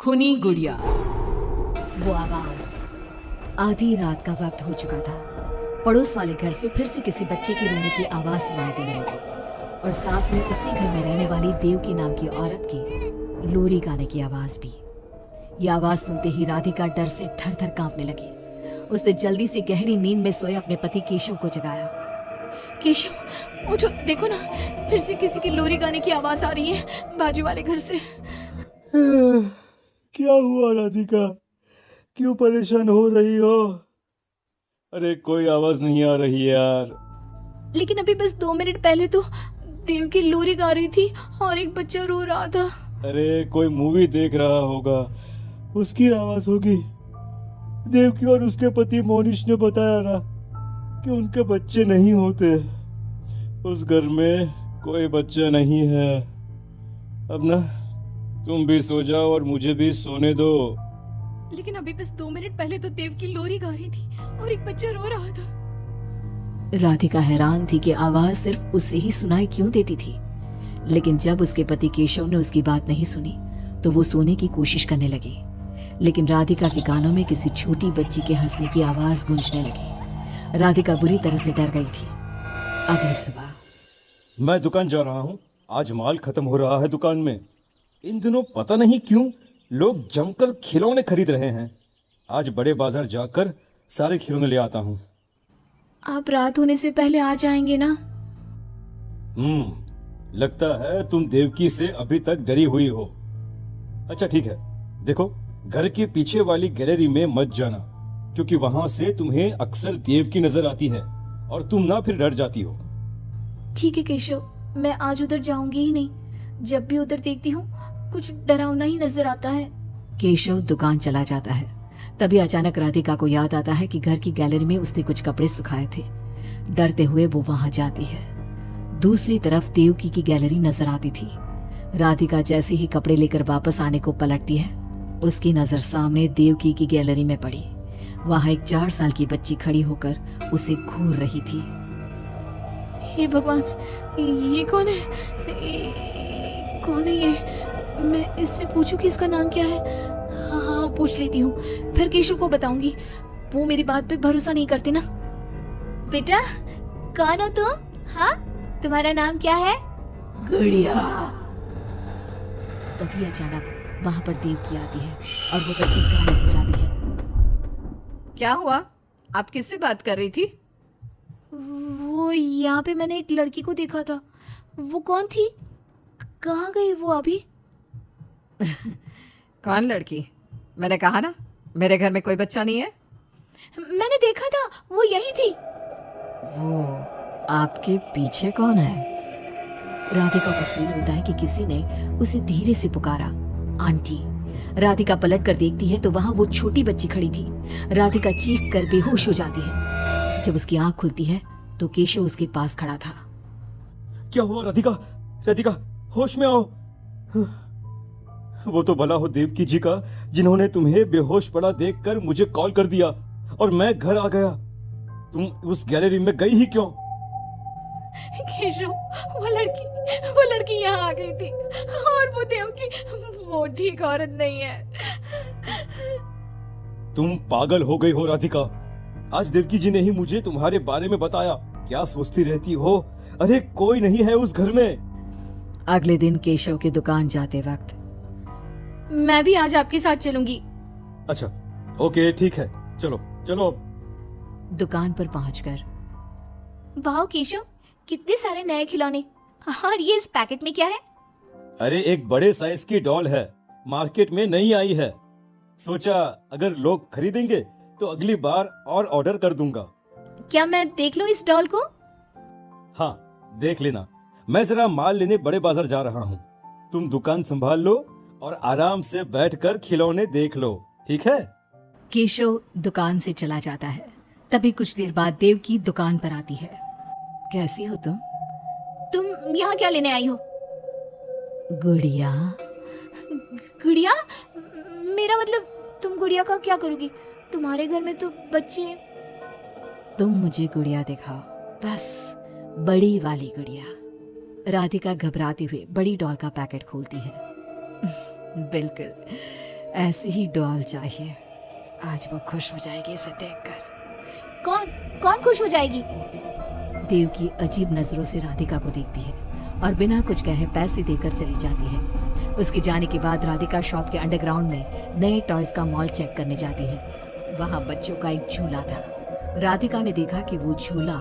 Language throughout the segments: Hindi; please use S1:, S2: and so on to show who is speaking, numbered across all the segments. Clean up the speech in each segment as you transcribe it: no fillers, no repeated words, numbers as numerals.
S1: खूनी गुड़िया। वो आवाज। आधी रात का वक्त हो चुका था। पड़ोस वाले घर से फिर से किसी बच्चे की रोने की आवाज सुनाई देने लगी और साथ में उसी घर में रहने वाली देवकी नाम की औरत की लोरी गाने की आवाज भी। ये आवाज सुनते ही राधिका डर से थर थर कांपने लगी। उसने जल्दी से गहरी नींद में सोए अपने पति केशव को जगाया। केशव उठो, देखो ना, फिर से किसी की लोरी गाने की आवाज आ रही है बाजू वाले घर से।
S2: क्या हुआ राधिका, क्यों परेशान हो रही हो? अरे कोई आवाज नहीं आ रही है यार।
S1: लेकिन अभी बस 2 मिनट पहले तो देव की लोरी गा रही थी और एक बच्चा रो रहा था।
S2: अरे कोई मूवी देख रहा होगा, उसकी आवाज होगी। देवकी और उसके पति मोनिश ने बताया ना कि उनके बच्चे नहीं होते। उस घर में कोई बच्चा नहीं है। अब ना तुम भी सो जाओ और मुझे भी सोने दो।
S1: लेकिन अभी बस 2 मिनट पहले तो देव की लोरी गा रही थी और एक बच्चा रो रहा था। राधिका हैरान थी कि आवाज सिर्फ उसे ही सुनाई क्यों देती थी। लेकिन जब उसके पति केशव ने उसकी बात नहीं सुनी तो वो सोने की कोशिश करने लगी। लेकिन राधिका के कानों में किसी छोटी बच्ची के हंसने की आवाज गूंजने लगी। राधिका बुरी तरह से डर गई थी। अगली सुबह
S2: मैं दुकान जा रहा हूँ, आज माल खत्म हो रहा है दुकान में। इन दिनों पता नहीं क्यों लोग जमकर खिलौने खरीद रहे हैं। आज बड़े बाजार जाकर सारे खिलौने ले आता हूँ।
S1: आप रात होने से पहले आ जाएंगे ना?
S2: लगता है तुम देवकी से अभी तक डरी हुई हो। अच्छा ठीक है, देखो घर के पीछे वाली गैलरी में मत जाना, क्योंकि वहां से तुम्हें अक्सर देवकी नजर आती है और तुम ना फिर डर जाती हो।
S1: ठीक है केशव, मैं आज उधर जाऊंगी ही नहीं। जब भी उधर देखती हूँ कुछ डरावना ही नजर आता है। केशव दुकान चला जाता है। तभी अचानक राधिका को याद आता है कि घर की गैलरी में उसने कुछ कपड़े सुखाए थे। डरते हुए वो वहां जाती है। दूसरी तरफ देवकी की गैलरी नजर आती थी। राधिका जैसे ही कपड़े लेकर वापस आने को पलटती है, उसकी नजर सामने देवकी की गैलरी में पड़ी। वहां एक 4 साल की बच्ची खड़ी होकर उसे घूर रही थी। हे भगवान, ये कौन है? कौन है ये? मैं इससे पूछूं कि इसका नाम क्या है? हाँ, पूछ लेती हूँ, फिर केशव को बताऊंगी। वो मेरी बात पे भरोसा नहीं करते ना। बेटा, कौन हो तुम? हाँ, तुम्हारा नाम क्या है? गुड़िया। तभी अचानक वहां पर देवकी आती है और वो बच्ची गायब हो जाती है।
S3: क्या हुआ? आप किससे बात कर रही थी?
S1: वो यहाँ पे मैंने एक लड़की को देखा था। वो कौन थी? कहाँ गई वो अभी?
S3: कौन लड़की? मैंने कहा ना मेरे घर में कोई बच्चा नहीं है।
S1: मैंने देखा था, वो यही थी।
S3: वो आपके पीछे कौन है?
S1: राधिका को फील होता है कि किसी ने उसे धीरे से पुकारा, आंटी। राधिका पलट कर देखती है तो वहां वो छोटी बच्ची खड़ी थी। राधिका चीख कर बेहोश हो जाती है। जब उसकी आंख खुलती है तो केशव उसके पास खड़ा था।
S2: क्या हुआ राधिका? राधिका, होश में आओ। वो तो भला हो देवकी जी का, जिन्होंने तुम्हें बेहोश पड़ा देखकर मुझे कॉल कर दिया और मैं घर आ गया। तुम उस गैलरी में गई ही क्यों?
S1: केशव, वो लड़की यहाँ आ गई थी और वो देवकी, वो ठीक औरत नहीं है।
S2: तुम पागल हो गई हो राधिका। आज देवकी जी ने ही मुझे तुम्हारे बारे में बताया। क्या सोचती रहती हो? अरे कोई नहीं है उस घर में।
S1: अगले दिन केशव की दुकान जाते वक्त, मैं भी आज आपके साथ चलूंगी।
S2: अच्छा ओके ठीक है, चलो चलो।
S1: दुकान पर पहुंचकर, वाह केशव, कितने सारे नए खिलौने। और ये इस पैकेट में क्या है?
S2: अरे एक बड़े साइज की डॉल है, मार्केट में नई आई है। सोचा अगर लोग खरीदेंगे तो अगली बार और ऑर्डर कर दूंगा।
S1: क्या मैं देख लूं इस डॉल को?
S2: हाँ देख लेना। मैं जरा माल लेने बड़े बाजार जा रहा हूँ। तुम दुकान संभाल लो और आराम से बैठकर खिलौने देख लो, ठीक है?
S1: केशव दुकान से चला जाता है। तभी कुछ देर बाद देवकी दुकान पर आती है। कैसी हो तुम? तुम यहाँ क्या लेने आई हो? गुड़िया। गुड़िया? मेरा मतलब, तुम गुड़िया का क्या करोगी? तुम्हारे घर में तो बच्चे हैं। तुम मुझे गुड़िया दिखाओ, बस बड़ी वाली गुड़िया। राधिका घबराते हुए बड़ी डॉल का पैकेट खोलती है। बिल्कुल
S3: ऐसी ही डॉल चाहिए। आज वो खुश हो जाएगी इसे देखकर।
S1: कौन कौन खुश हो जाएगी?
S3: देवकी अजीब नजरों से राधिका को देखती है और बिना कुछ कहे पैसे देकर चली जाती है। उसके जाने के बाद राधिका शॉप के अंडरग्राउंड में नए टॉयज का मॉल चेक करने जाती है। वहां बच्चों का एक झूला था। राधिका ने देखा कि वो झूला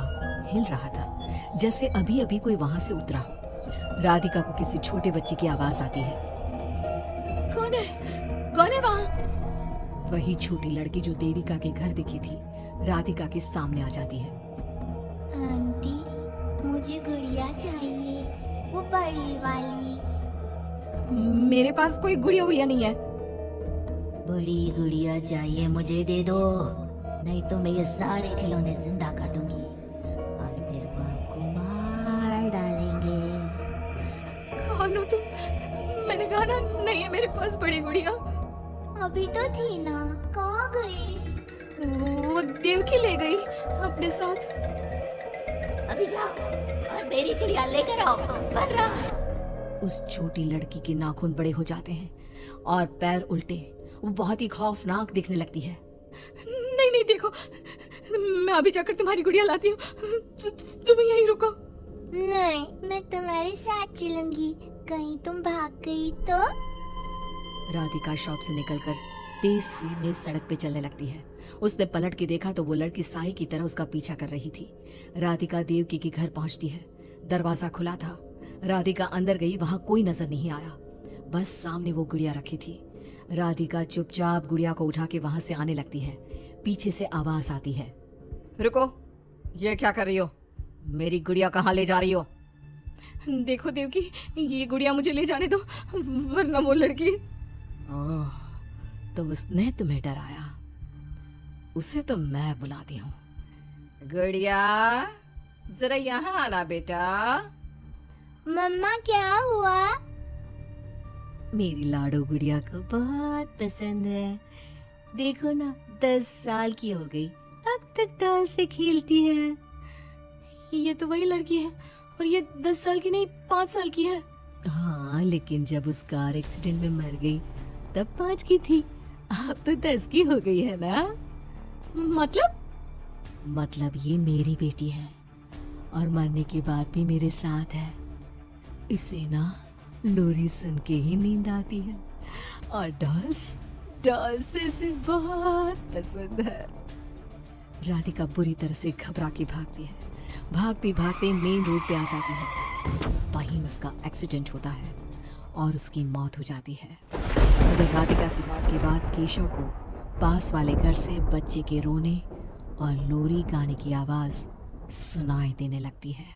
S3: हिल रहा था, जैसे अभी अभी कोई वहां से उतरा हो। राधिका को किसी छोटे बच्चे की आवाज आती है।
S1: कौन है वहाँ?
S3: वही छोटी लड़की जो देविका के घर दिखी थी राधिका के सामने आ जाती है।
S4: आंटी, मुझे गुड़िया चाहिए, वो बड़ी वाली।
S1: मेरे पास कोई गुड़िया उड़िया नहीं है।
S4: बड़ी गुड़िया चाहिए, मुझे दे दो, नहीं तो मैं ये सारे खिलौने जिंदा कर दूंगी और फिर वो आपको मार डालेंगे।
S1: कौन हो तुम? मैंने कहा ना नहीं है मेरे पास बड़ी गुड़िया।
S4: अभी तो थी ना, कहाँ गई?
S1: वो देवकी ले गई अपने साथ।
S4: अभी जाओ और मेरी गुड़िया लेकर आओ, वरना।
S3: उस छोटी लड़की के नाखून बड़े हो जाते हैं और पैर उल्टे। वो बहुत ही खौफनाक दिखने लगती है।
S1: नहीं नहीं, देखो मैं अभी जाकर तुम्हारी गुड़िया लाती हूँ। तुम यहीं रुको।
S4: नहीं, मैं तुम्हारे साथ चलूंगी, कहीं तुम भाग गई तो।
S3: राधिका शॉप से निकलकर तेज स्पीड में सड़क पे चलने लगती है। उसने पलट के देखा तो वो लड़की साई की तरह उसका पीछा कर रही थी। राधिका देवकी के घर पहुंचती है। दरवाजा खुला था। राधिका अंदर गई, वहां कोई नजर नहीं आया, बस सामने वो गुड़िया रखी थी। राधिका चुपचाप गुड़िया को उठा के वहां से आने लगती है। पीछे से आवाज आती है, रुको, ये क्या कर रही हो? मेरी गुड़िया कहाँ ले जा रही हो?
S1: देखो देवकी, ये गुड़िया मुझे ले जाने दो, वरना वो लड़की।
S3: ओह, तो उसने तुम्हें डराया। उसे तो मैं बुलाती हूँ। गुड़िया, जरा यहाँ आना बेटा।
S4: मम्मा, क्या हुआ?
S3: मेरी लाडो गुड़िया को बहुत पसंद है। देखो ना, 10 साल की हो गई, अब तक डांस से खेलती है।
S1: ये तो वही लड़की है, और ये 10 साल की नहीं 5 साल की है।
S3: हाँ, लेकिन जब उस कार एक्सीडेंट में मर गई तब 5 की थी, अब तो 10 की हो गई है ना। मतलब ये मेरी बेटी है और मरने के बाद भी मेरे साथ है। इसे ना लोरी सुन के ही नींद आती है और डॉल्स इसे बहुत पसंद है। राधिका बुरी तरह से घबरा के भागती है। भागते भागते मेन रोड पे आ जाती है। वहीं उसका एक्सीडेंट होता है और उसकी मौत हो जाती है। मगर राधिका की मौत के बाद केशव को पास वाले घर से बच्चे के रोने और लोरी गाने की आवाज सुनाई देने लगती है।